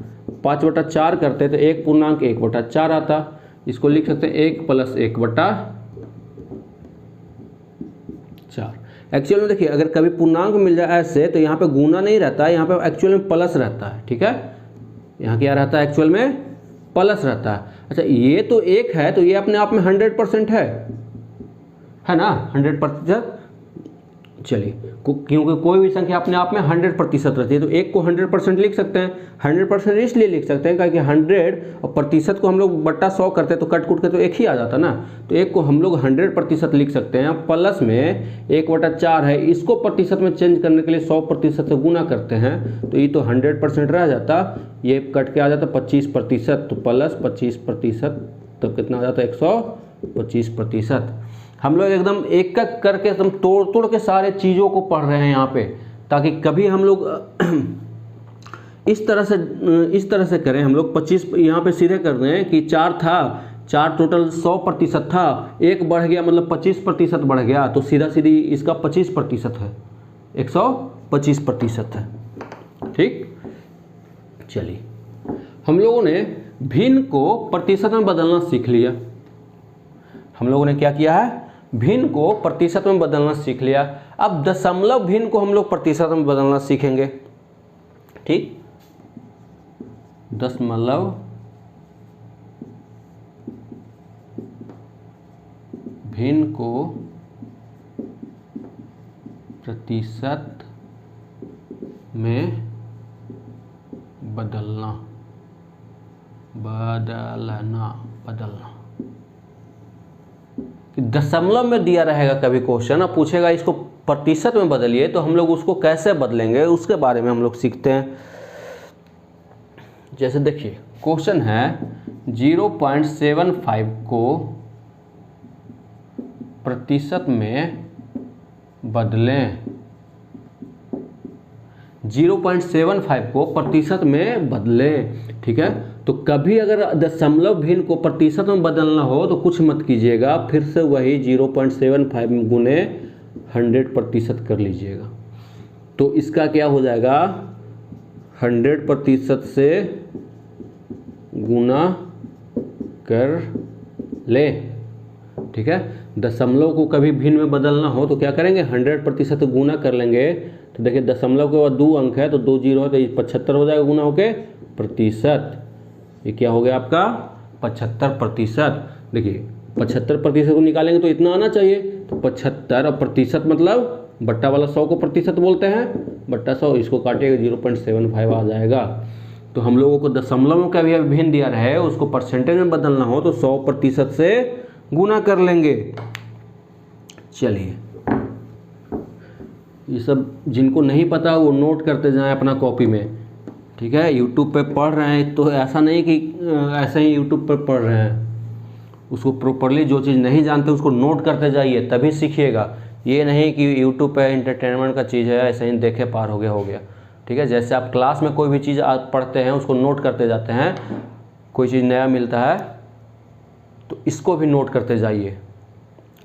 A: 5/4 करते तो 1.1/4 आता। इसको लिख सकते हैं 1 + 1/4। एक्चुअल में देखिए अगर कभी पूर्णांक मिल जाए ऐसे तो यहाँ पे गुना नहीं रहता है, यहाँ पे एक्चुअल में प्लस रहता है। ठीक है, यहाँ क्या रहता है, एक्चुअल में प्लस रहता है। अच्छा ये तो 1 है तो ये अपने आप में 100% है ना, 100%। चलिए, क्योंकि कोई भी संख्या अपने आप में 100% रहती है तो 1 को 100% लिख सकते हैं। 100% इसलिए लिख सकते हैं क्योंकि 100 और प्रतिशत को हम लोग बट्टा 100 करते हैं तो कट कुट के तो 1 ही आ जाता ना। तो 1 को हम लोग 100% लिख सकते हैं। प्लस में 1/4 है, इसको प्रतिशत में चेंज करने के लिए 100% से गुना करते हैं तो ये तो 100% रह जाता, ये कट के आ जाता 25%। तो प्लस 25%, तो कितना आ जाता 125%। हम लोग एकदम एक एक करके एकदम तोड़ तोड़ के सारे चीज़ों को पढ़ रहे हैं यहाँ पे, ताकि कभी हम लोग इस तरह से करें। हम लोग 25 यहाँ पे सीधे कर रहे हैं कि 4 था, 4 टोटल 100% था, 1 बढ़ गया मतलब 25% बढ़ गया, तो सीधा सीधी इसका 25% है, 125% है। ठीक, चलिए हम लोगों ने भिन्न को प्रतिशत में बदलना सीख लिया। हम लोगों ने क्या किया है, भिन्न को प्रतिशत में बदलना सीख लिया। अब दशमलव भिन्न को हम लोग प्रतिशत में बदलना सीखेंगे। ठीक, दशमलव भिन्न को प्रतिशत में बदलना। दशमलव में दिया रहेगा कभी क्वेश्चन, अब पूछेगा इसको प्रतिशत में बदलिए, तो हम लोग उसको कैसे बदलेंगे उसके बारे में हम लोग सीखते हैं। जैसे देखिए क्वेश्चन है 0.75 को प्रतिशत में बदलें। 0.75 को प्रतिशत में बदलें। ठीक है, तो कभी अगर दशमलव भिन्न को प्रतिशत में बदलना हो तो कुछ मत कीजिएगा, फिर से वही 0.75 गुने 100% कर लीजिएगा। तो इसका क्या हो जाएगा, 100% से गुना कर ले। ठीक है, दशमलव को कभी भिन्न में बदलना हो तो क्या करेंगे, 100% से गुना कर लेंगे। तो देखिए दशमलव के बाद 2 अंक है तो 2 जीरो है तो ये 75 हो जाएगा गुना होके प्रतिशत। ये क्या हो गया आपका 75%। देखिए 75% को निकालेंगे तो इतना आना चाहिए, तो 75 और प्रतिशत मतलब बट्टा वाला 100 को प्रतिशत बोलते हैं, बट्टा 100, इसको काटिएगा 0.75 आ जाएगा। तो हम लोगों को दशमलव का भी भिन्न दिया रहे, उसको परसेंटेज में बदलना हो तो 100% से गुना कर लेंगे। चलिए ये सब जिनको नहीं पता वो नोट करते जाएं अपना कॉपी में। ठीक है, यूट्यूब पे पढ़ रहे हैं तो ऐसा नहीं कि ऐसे ही यूट्यूब पर पढ़ रहे हैं, उसको प्रॉपरली जो चीज़ नहीं जानते उसको नोट करते जाइए तभी सीखिएगा। ये नहीं कि यूट्यूब पे एंटरटेनमेंट का चीज़ है ऐसे ही देखे पार हो गया। ठीक है, जैसे आप क्लास में कोई भी चीज़ आप पढ़ते हैं उसको नोट करते जाते हैं, कोई चीज़ नया मिलता है तो इसको भी नोट करते जाइए।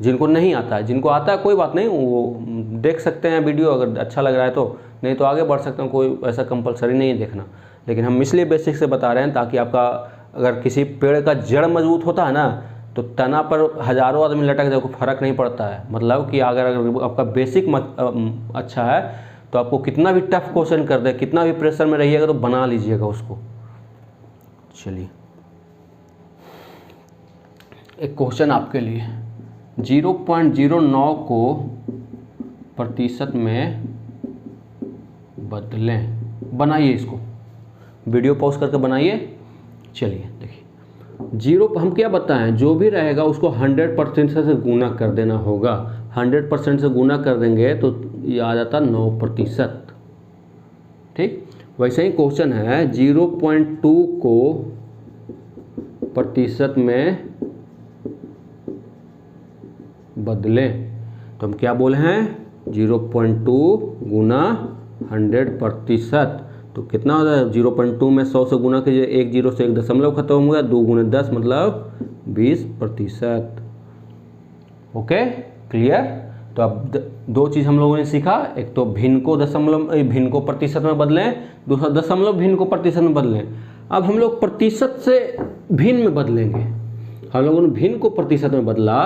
A: जिनको नहीं आता है, जिनको आता है कोई बात नहीं, वो देख सकते हैं वीडियो, अगर अच्छा लग रहा है तो, नहीं तो आगे बढ़ सकते हैं, कोई ऐसा कंपलसरी नहीं है देखना। लेकिन हम इसलिए बेसिक से बता रहे हैं ताकि आपका, अगर किसी पेड़ का जड़ मजबूत होता है ना तो तना पर हज़ारों आदमी लटक जाए, कोई फर्क नहीं पड़ता है। मतलब कि अगर आपका बेसिक अच्छा है तो आपको कितना भी टफ क्वेश्चन कर दे, कितना भी प्रेशर में रहिएगा तो बना लीजिएगा उसको। चलिए एक क्वेश्चन आपके लिए, 0.09 को प्रतिशत में बदलें। बनाइए इसको, वीडियो पॉज करके बनाइए। चलिए देखिए, जीरो हम क्या बताएं, जो भी रहेगा उसको 100% से गुना कर देना होगा। 100% से गुना कर देंगे तो ये आ जाता 9%। ठीक, वैसे ही क्वेश्चन है 0.2 को प्रतिशत में बदलें, तो हम क्या बोले हैं 0.2 गुना 100%। तो कितना होता है 0.2 में 100 से गुना कीजिए, एक जीरो से एक दशमलव खत्म हो गया, 2 गुना 10 मतलब 20%। Okay clear. तो अब दो चीज़ हम लोगों ने सीखा, एक तो भिन्न को प्रतिशत में बदलें, दूसरा दशमलव भिन्न को प्रतिशत में बदलें। अब हम लोग प्रतिशत से भिन्न में बदलेंगे। हम लोगों ने भिन्न को प्रतिशत में बदला,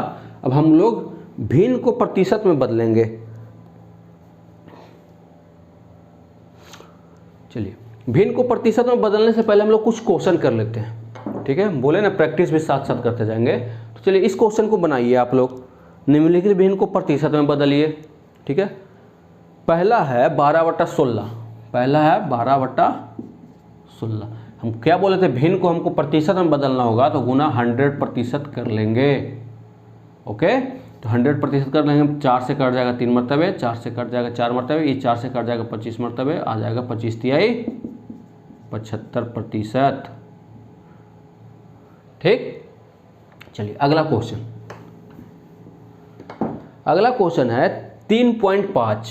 A: अब हम लोग भिन्न को प्रतिशत में बदलेंगे। चलिए, भिन्न को प्रतिशत में बदलने से पहले हम लोग कुछ क्वेश्चन कर लेते हैं। ठीक है, बोले ना प्रैक्टिस भी साथ साथ करते जाएंगे। तो चलिए इस क्वेश्चन को बनाइए आप लोग, निम्नलिखित भिन्न को प्रतिशत में बदलिए। ठीक है, पहला है 12/16। पहला है 12/16। हम क्या बोले थे, भिन्न को हमको प्रतिशत में बदलना होगा तो गुना 100% कर लेंगे। ओके, तो 100% कर लेंगे, 4 से कट जाएगा 3 मरतबे, 4 से कट जाएगा 4 मरतबे, ये 4 से कट जाएगा 25 मरतबे, आ जाएगा 25 तिहाई 75%। ठीक, चलिए अगला क्वेश्चन। अगला क्वेश्चन है 3.5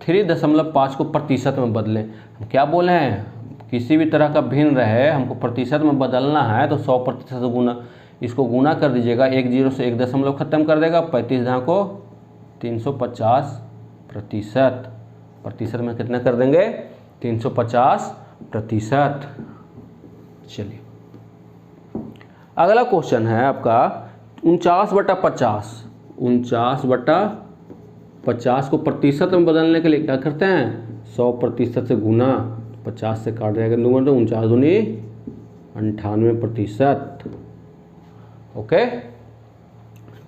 A: 3.5 को प्रतिशत में बदलें। हम क्या बोले हैं, किसी भी तरह का भिन्न रहे हमको प्रतिशत में बदलना है तो 100% गुना, इसको गुना कर दीजिएगा, एक जीरो से एक दशमलव खत्म कर देगा, 35 जहाँ को 350%। प्रतिशत में कितना कर देंगे 350%। चलिए अगला क्वेश्चन है आपका 49/50। 49/50 को प्रतिशत में बदलने के लिए क्या करते हैं, 100% से गुना, 50 से काट जाएगा, 49 दूनी 98%। ओके,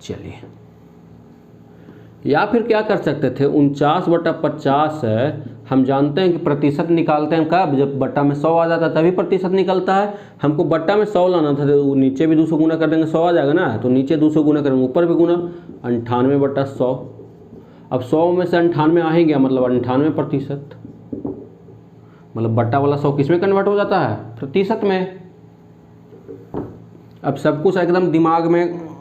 A: चलिए या फिर क्या कर सकते थे, 49/50 है, हम जानते हैं कि प्रतिशत निकालते हैं कब, जब बट्टा में 100 आ जाता है तभी प्रतिशत निकलता है। हमको बट्टा में 100 लाना था, तो नीचे भी 200 गुना कर देंगे 100 आ जाएगा ना, तो नीचे 200 गुना करेंगे, ऊपर भी गुना, 98/100। अब 100 में से 98 आ ही गया, मतलब 98%। मतलब बट्टा वाला 100 किस में कन्वर्ट हो जाता है, प्रतिशत में। अब सब कुछ एकदम दिमाग में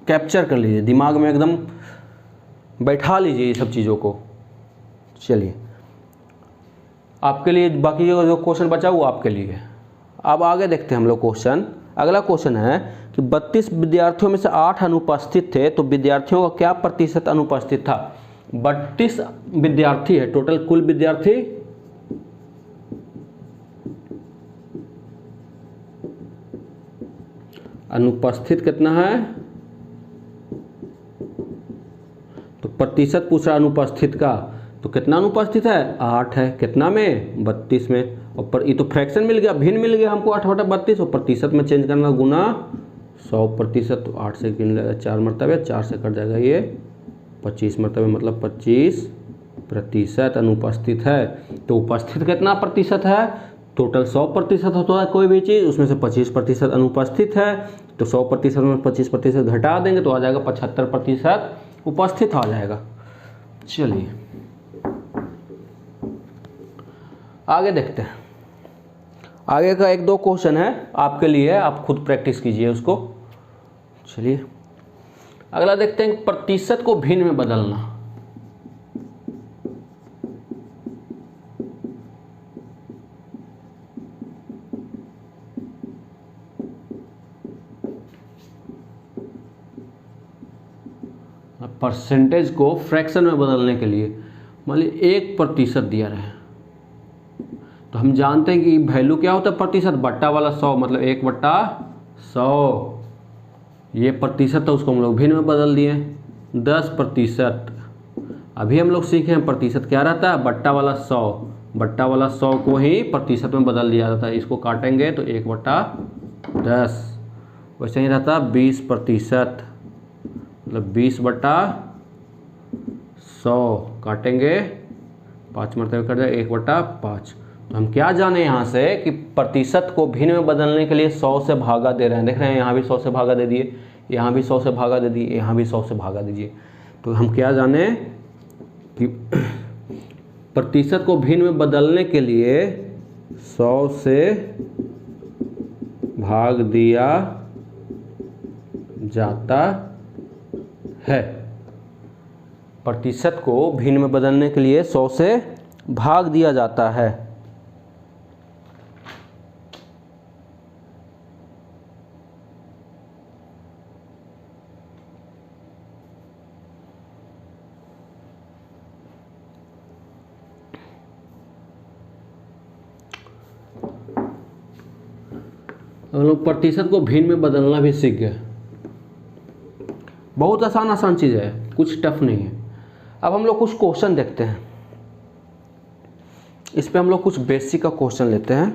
A: कैप्चर कर लीजिए, दिमाग में एकदम बैठा लीजिए ये सब चीज़ों को। चलिए आपके लिए बाकी जो क्वेश्चन बचा वो आपके लिए। अब आगे देखते हैं हम लोग क्वेश्चन। अगला क्वेश्चन है कि 32 विद्यार्थियों में से 8 अनुपस्थित थे, तो विद्यार्थियों का क्या प्रतिशत अनुपस्थित था। 32 विद्यार्थी है टोटल, कुल विद्यार्थी अनुपस्थित कितना है, तो प्रतिशत पूछ रहा अनुपस्थित का, तो कितना अनुपस्थित है 8 है, कितना में 32 में। और पर ये तो फ्रैक्शन मिल गया, भिन्न मिल गया हमको 8/32, और प्रतिशत में चेंज करना गुना 100%। तो 8 से गिन लेगा 4 मरतबे, 4 से कट जाएगा ये 25 मरतबे, मतलब 25% अनुपस्थित है। तो उपस्थित कितना प्रतिशत है, टोटल 100% होता है कोई भी चीज़, उसमें से 25% अनुपस्थित है, तो 100% में 25% घटा देंगे तो आ जाएगा 75% उपस्थित आ जाएगा। चलिए आगे देखते हैं। आगे का 1-2 क्वेश्चन है आपके लिए, आप खुद प्रैक्टिस कीजिए उसको। चलिए अगला देखते हैं, प्रतिशत को भिन्न में बदलना। परसेंटेज को फ्रैक्शन में बदलने के लिए मान लीजिए 1% दिया रहे, तो हम जानते हैं कि वैल्यू क्या होता है प्रतिशत, बट्टा वाला 100, मतलब 1/100। ये प्रतिशत है, उसको हम लोग भिन्न में बदल दिए 10%। अभी हम लोग सीखे हैं प्रतिशत क्या रहता है, बट्टा वाला 100, बट्टा वाला 100 को ही प्रतिशत में बदल दिया जाता है। इसको काटेंगे तो 1/10। वैसे ही रहता 20%। मतलब 20/100 काटेंगे 5 मरतबे कर जाए 1/5। तो हम क्या जाने यहाँ से कि प्रतिशत को भिन्न में बदलने के लिए 100 से भागा दे रहे हैं। देख रहे हैं यहाँ भी 100 से भागा दे दिए, यहाँ भी 100 से भागा दे दिए, यहाँ भी 100 से भागा दीजिए। तो हम क्या जाने कि प्रतिशत को भिन्न में बदलने के लिए 100 से भाग दिया जाता है। प्रतिशत को भिन्न में बदलने के लिए 100 से भाग दिया जाता है। हम लोग प्रतिशत को भिन्न में बदलना भी सीख गए। बहुत आसान चीज़ है, कुछ टफ नहीं है। अब हम लोग कुछ क्वेश्चन देखते हैं। इस पे हम लोग कुछ बेसिक का क्वेश्चन लेते हैं।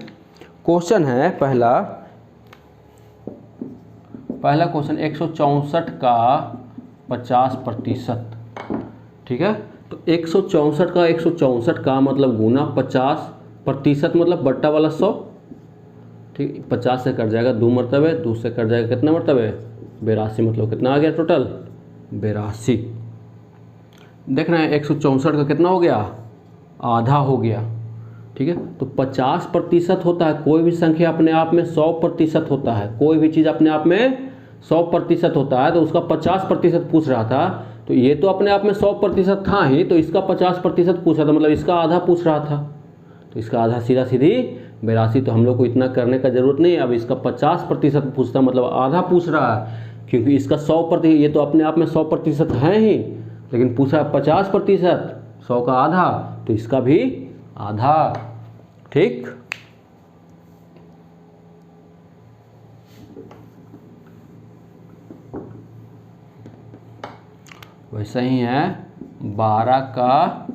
A: क्वेश्चन है पहला क्वेश्चन 164 का 50%। ठीक है, तो 164 का मतलब गुना 50% मतलब बट्टा वाला 100। ठीक, 50 से कट जाएगा 2 मरतबे, 2 से कट जाएगा कितना मरतबे 82, मतलब कितना आ गया टोटल 82। देख रहे हैं 164 का कितना हो गया, आधा हो गया। ठीक है, तो 50% होता है कोई भी संख्या अपने आप में 100% होता है। कोई भी चीज़ अपने आप में 100% होता है, तो उसका 50% पूछ रहा था। तो ये तो अपने आप में 100% था ही, तो इसका 50% पूछ रहा था, मतलब इसका आधा पूछ रहा था। तो इसका आधा सीधा सीधी 82। तो हम लोग को इतना करने का ज़रूरत नहीं है। अब इसका 50% पूछता, मतलब आधा पूछ रहा है, क्योंकि इसका 100%, ये तो अपने आप में 100% है ही, लेकिन पूछा 50%, 100 का आधा, तो इसका भी आधा। ठीक, वैसा ही है 12 का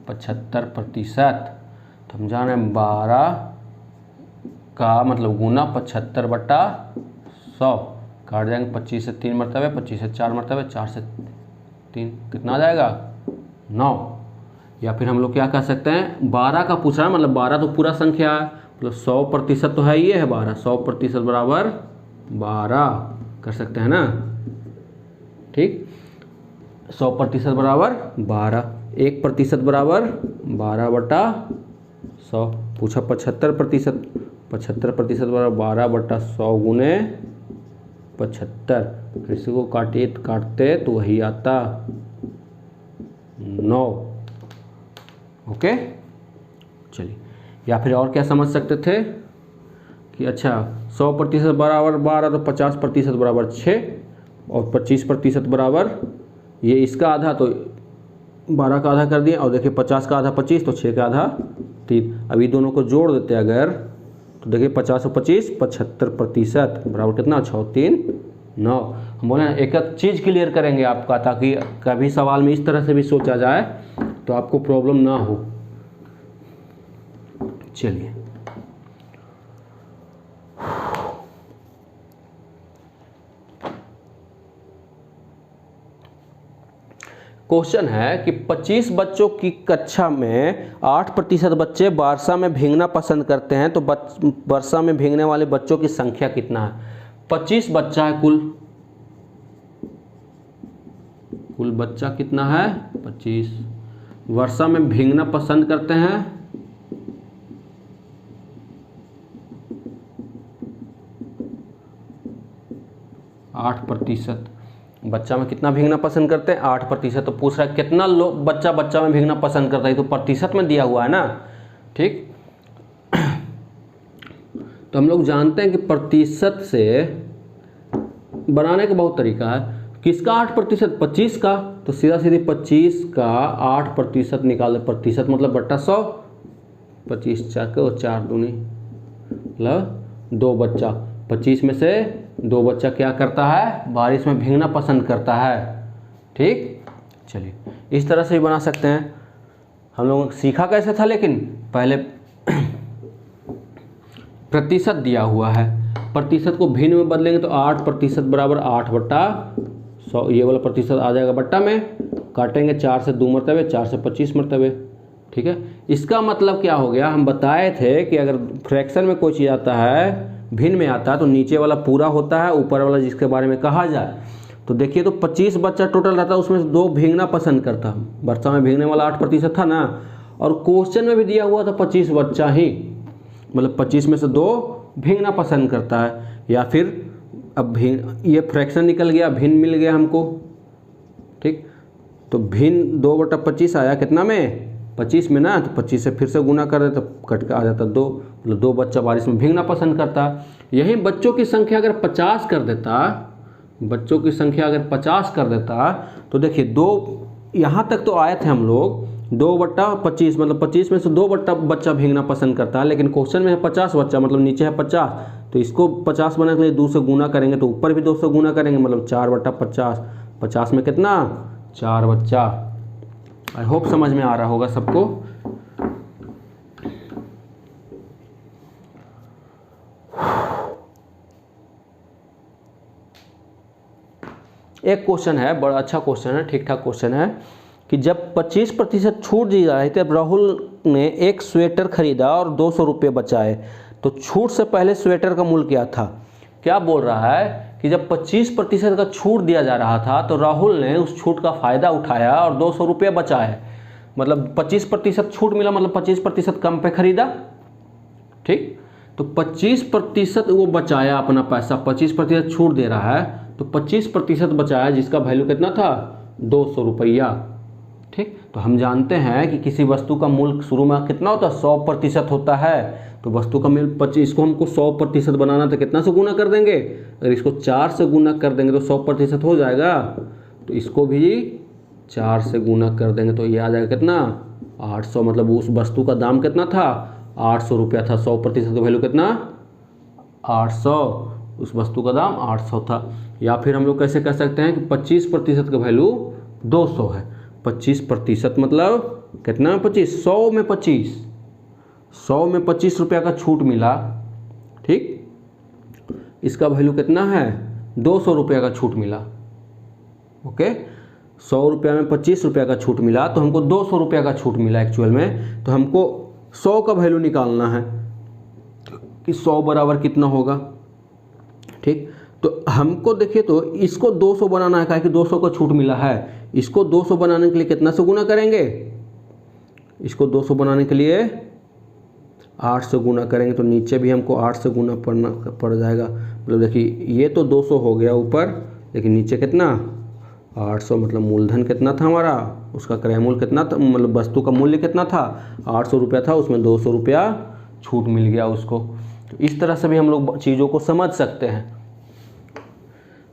A: 75%। तो हम जान रहे हैं 12 का मतलब गुना 75/100, काट जाएंगे 25 से 3 मरतबे, 25 से 4 मरतबे, 4 से 3 कितना आ जाएगा 9। या फिर हम लोग क्या कर सकते हैं, 12 का पूछ रहा है, मतलब 12 तो पूरा संख्या है, मतलब 100% तो है, ये है 12, 100% बराबर 12 कर सकते हैं ना। ठीक, 100% बराबर 12, 1% बराबर 12/100। पूछा 75%, 75% बराबर 12/100 गुने 75। फिर इसी को काटते तो वही आता 9। ओके, चलिए। या फिर और क्या समझ सकते थे कि अच्छा 100% बराबर 12, तो 50% बराबर 6, और 25% बराबर ये इसका आधा, तो 12 का आधा कर दिए, और देखिए 50 का आधा 25, तो 6 का आधा 3। अभी दोनों को जोड़ देते अगर, तो देखिए 50 और 25 75% बराबर कितना 6 3 9। हम बोले एक एक चीज़ क्लियर करेंगे आपका, ताकि कभी सवाल में इस तरह से भी सोचा जाए तो आपको प्रॉब्लम ना हो। चलिए, क्वेश्चन है कि 25 बच्चों की कक्षा में 8% बच्चे वर्षा में भीगना पसंद करते हैं, तो वर्षा में भीगने वाले बच्चों की संख्या कितना है। 25 बच्चा है कुल बच्चा कितना है 25। वर्षा में भीगना पसंद करते हैं 8%। बच्चा में कितना भीगना पसंद करते हैं 8%। तो पूछ रहा है कितना लोग बच्चा में भीगना पसंद करता है, तो प्रतिशत में दिया हुआ है ना। ठीक, तो हम लोग जानते हैं कि प्रतिशत से बनाने का बहुत तरीका है। किसका 8%, 25 का, तो सीधा सीधी 25 का 8% निकाल दे। प्रतिशत मतलब बट्टा 100, 25 4 को 4 दूनी मतलब 2 बच्चा। 25 में से 2 बच्चा क्या करता है, बारिश में भीगना पसंद करता है। ठीक, चलिए इस तरह से भी बना सकते हैं। हम लोगों ने सीखा कैसे था, लेकिन पहले प्रतिशत दिया हुआ है, प्रतिशत को भिन्न में बदलेंगे तो 8% बराबर 8/100 100 ये वाला प्रतिशत आ जाएगा बट्टा में, काटेंगे 4 से 2 मरतबे, 4 से 25 मरतबे। ठीक है, इसका मतलब क्या हो गया, हम बताए थे कि अगर फ्रैक्शन में कोई चीज़ आता है, भिन्न में आता है, तो नीचे वाला पूरा होता है, ऊपर वाला जिसके बारे में कहा जाए। तो देखिए, तो 25 बच्चा टोटल रहता है, उसमें से 2 भीगना पसंद करता। वर्षा में भीगने वाला 8% था ना, और क्वेश्चन में भी दिया हुआ था 25 बच्चा ही, मतलब 25 में से 2 भीगना पसंद करता है। या फिर अब ये फ्रैक्शन निकल गया, भिन्न मिल गया हमको। ठीक, तो भिन्न 2/25 आया कितना में, 25 में ना, तो 25 से फिर से गुना कर दे तो कट के आ जाता 2, मतलब 2 बच्चा बारिश में भीगना पसंद करता। यही बच्चों की संख्या अगर 50 कर देता, बच्चों की संख्या अगर 50 कर देता, तो देखिए 2 यहाँ तक तो आए थे हम लोग, 2/25 मतलब 25 में से 2 बच्चा भीगना पसंद करता है, लेकिन क्वेश्चन में है 50 बच्चा, मतलब नीचे है 50, तो इसको 50 बनाने के लिए 2 से गुना करेंगे, तो ऊपर भी 2 से गुना करेंगे, मतलब 4/50। 50 में कितना, 4 बच्चा। आई होप समझ में आ रहा होगा सबको। एक क्वेश्चन है, बड़ा अच्छा क्वेश्चन है, ठीक ठाक क्वेश्चन है, कि जब 25% छूट दी जा रही थी, तब राहुल ने एक स्वेटर खरीदा और 200 रुपये बचाए, तो छूट से पहले स्वेटर का मूल्य क्या था। क्या बोल रहा है कि जब 25% का छूट दिया जा रहा था, तो राहुल ने उस छूट का फ़ायदा उठाया और 200 रुपये बचाए। मतलब 25% छूट मिला, मतलब 25% कम पे खरीदा। ठीक, तो 25% वो बचाया अपना पैसा, 25% छूट दे रहा है, तो 25% बचाया, जिसका वैल्यू कितना था, 200 रुपया। ठीक, तो हम जानते हैं कि किसी वस्तु का मूल्य शुरू में कितना होता है, 100% होता है। तो वस्तु का मूल्य 25, को हमको 100% बनाना, तो कितना से गुना कर देंगे, अगर इसको 4 से गुना कर देंगे तो 100% हो जाएगा, तो इसको भी 4 से गुना कर देंगे तो ये आ जाएगा कितना, 800। मतलब उस वस्तु का दाम कितना था, 800 रुपया था। 100% का वैल्यू कितना, 800, उस वस्तु का दाम 800 था। या फिर हम लोग कैसे कह सकते हैं कि 25% का वैल्यू 200 है। 25% मतलब कितना, 25, 100 में 25, 100 में 25 रुपया का छूट मिला। ठीक, इसका वैल्यू कितना है, 200 रुपया का छूट मिला। ओके, 100 रुपया में 25 रुपया का छूट मिला, तो हमको 200 रुपया का छूट मिला एक्चुअल में। तो हमको 100 का वैल्यू निकालना है कि 100 बराबर कितना होगा। ठीक, तो हमको देखिए, तो इसको 200 बनाना है, कि 200 का छूट मिला है। इसको 200 बनाने के लिए कितना से गुना करेंगे, इसको 200 बनाने के लिए 8 से गुना करेंगे, तो नीचे भी हमको 8 से गुना पड़ जाएगा। मतलब देखिए, ये तो 200 हो गया ऊपर, लेकिन नीचे कितना, 800। मतलब मूलधन कितना था हमारा, उसका क्रय मूल्य कितना था, मतलब वस्तु का मूल्य कितना था, 800 रुपया था, उसमें 200 रुपया छूट मिल गया उसको। तो इस तरह से भी हम लोग चीज़ों को समझ सकते हैं।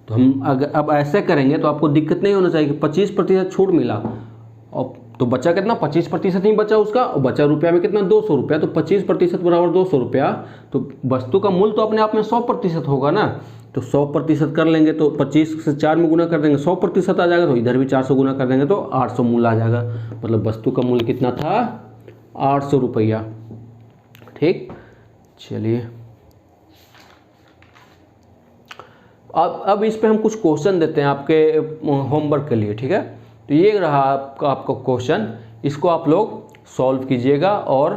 A: तो हम अगर अब ऐसे करेंगे तो आपको दिक्कत नहीं होना चाहिए कि 25% छूट मिला, और तो बचा कितना, 25% ही बचा उसका, और बचा रुपया में कितना, 200 रुपया। तो 25% बराबर 200 रुपया, तो वस्तु का मूल्य तो अपने आप में 100% होगा ना, तो 100% कर लेंगे, तो 25 से 4 में गुना कर देंगे, 100% आ जाएगा। तो इधर भी 4 से गुना कर देंगे तो 800 मूल्य आ जाएगा। मतलब वस्तु का मूल्य कितना था, 800 रुपया। ठीक, चलिए अब इस पे हम कुछ क्वेश्चन देते हैं आपके होमवर्क के लिए। ठीक है, तो ये रहा आपका क्वेश्चन, इसको आप लोग सॉल्व कीजिएगा, और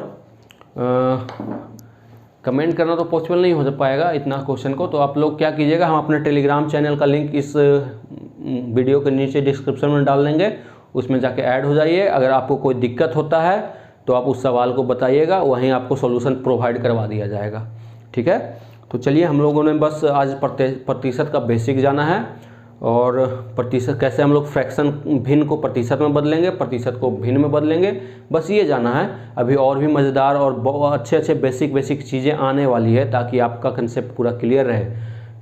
A: कमेंट करना तो पॉसिबल नहीं हो पाएगा इतना क्वेश्चन को। तो आप लोग क्या कीजिएगा, हम अपने टेलीग्राम चैनल का लिंक इस वीडियो के नीचे डिस्क्रिप्शन में डाल देंगे, उसमें जाके ऐड हो जाइए। अगर आपको कोई दिक्कत होता है तो आप उस सवाल को बताइएगा, वहीं आपको सॉल्यूशन प्रोवाइड करवा दिया जाएगा। ठीक है, तो चलिए, हम लोगों ने बस आज प्रतिशत का बेसिक जाना है, और प्रतिशत कैसे हम लोग फ्रैक्शन भिन्न को प्रतिशत में बदलेंगे, प्रतिशत को भिन्न में बदलेंगे, बस ये जाना है। अभी और भी मज़ेदार और बहुत अच्छे बेसिक चीज़ें आने वाली है, ताकि आपका कंसेप्ट पूरा क्लियर रहे।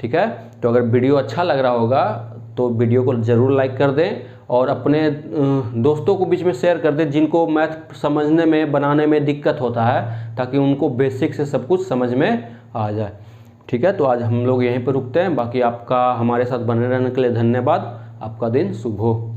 A: ठीक है, तो अगर वीडियो अच्छा लग रहा होगा तो वीडियो को ज़रूर लाइक कर दें, और अपने दोस्तों को बीच में शेयर कर दें जिनको मैथ समझने में, बनाने में दिक्कत होता है, ताकि उनको बेसिक से सब कुछ समझ में आ जाए। ठीक है, तो आज हम लोग यहीं पर रुकते हैं। बाकी आपका हमारे साथ बने रहने के लिए धन्यवाद। आपका दिन शुभ हो।